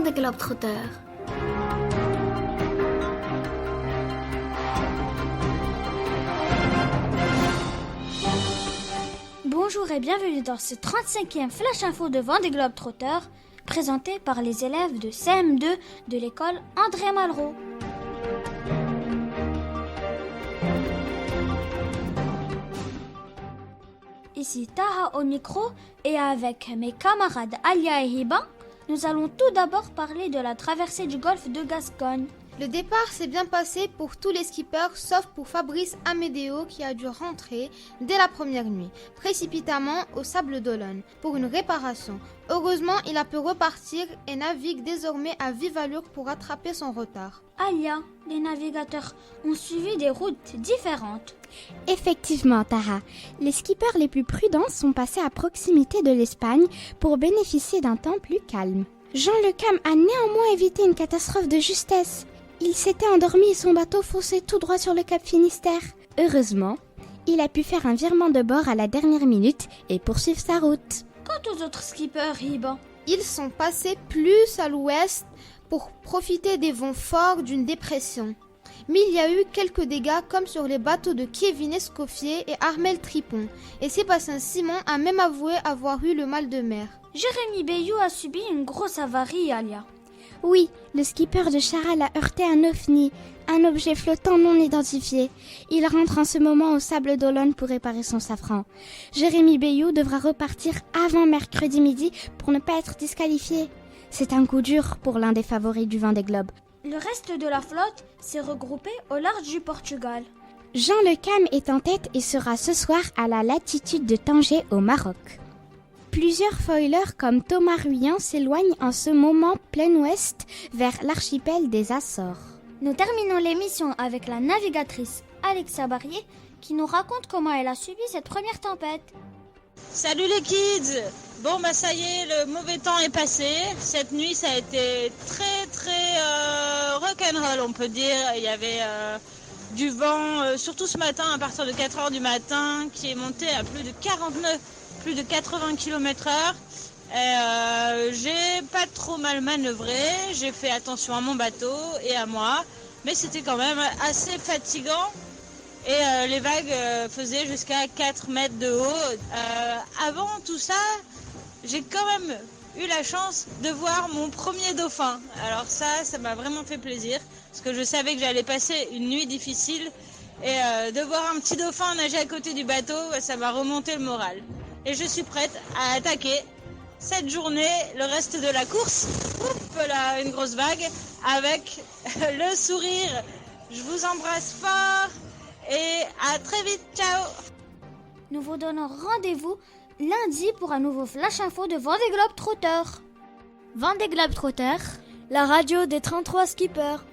Vendée Globetrotter. Bonjour et bienvenue dans ce 35e Flash Info de Vendée Globetrotter, présenté par les élèves de CM2 de l'école André Malraux. Ici Taha au micro et avec mes camarades Alia et Hiba, nous allons tout d'abord parler de la traversée du golfe de Gascogne. Le départ s'est bien passé pour tous les skippers sauf pour Fabrice Amédéo qui a dû rentrer dès la première nuit, précipitamment au Sable d'Olonne, pour une réparation. Heureusement, il a pu repartir et navigue désormais à vive allure pour rattraper son retard. Alia, les navigateurs ont suivi des routes différentes. Effectivement, Tara, les skippers les plus prudents sont passés à proximité de l'Espagne pour bénéficier d'un temps plus calme. Jean Le Cam a néanmoins évité une catastrophe de justesse. Il s'était endormi et son bateau fonçait tout droit sur le cap Finistère. Heureusement, il a pu faire un virement de bord à la dernière minute et poursuivre sa route. Quant aux autres skippers, Hiba, Ils sont passés plus à l'ouest pour profiter des vents forts d'une dépression. Mais il y a eu quelques dégâts comme sur les bateaux de Kevin Escoffier et Armel Tripon. Et Sébastien Simon a même avoué avoir eu le mal de mer. Jérémy Bayou a subi une grosse avarie, Alia. Oui, le skipper de Charal a heurté un ovni, un objet flottant non identifié. Il rentre en ce moment au Sable d'Olonne pour réparer son safran. Jérémy Bayou devra repartir avant mercredi midi pour ne pas être disqualifié. C'est un coup dur pour l'un des favoris du Vendée Globe. Le reste de la flotte s'est regroupé au large du Portugal. Jean Le Cam est en tête et sera ce soir à la latitude de Tanger au Maroc. Plusieurs foilers comme Thomas Ruyant s'éloignent en ce moment plein ouest vers l'archipel des Açores. Nous terminons l'émission avec la navigatrice Alexa Barrier qui nous raconte comment elle a subi cette première tempête. Salut les kids! Bon bah ça y est, le mauvais temps est passé. Cette nuit ça a été très rock'n'roll on peut dire. Il y avait du vent, surtout ce matin à partir de 4h du matin qui est monté à plus de 80 km/h. J'ai pas trop mal manœuvré, j'ai fait attention à mon bateau et à moi, mais c'était quand même assez fatigant. Et les vagues faisaient jusqu'à 4 mètres de haut. Avant tout ça, j'ai quand même eu la chance de voir mon premier dauphin. Alors ça m'a vraiment fait plaisir, parce que je savais que j'allais passer une nuit difficile. Et de voir un petit dauphin nager à côté du bateau, ça m'a remonté le moral. Et je suis prête à attaquer cette journée, le reste de la course. Oups là, une grosse vague, avec le sourire. Je vous embrasse fort. Et à très vite, ciao. Nous vous donnons rendez-vous lundi pour un nouveau Flash Info de Vendée Globetrotter. Vendée Globetrotter, la radio des 33 skippers.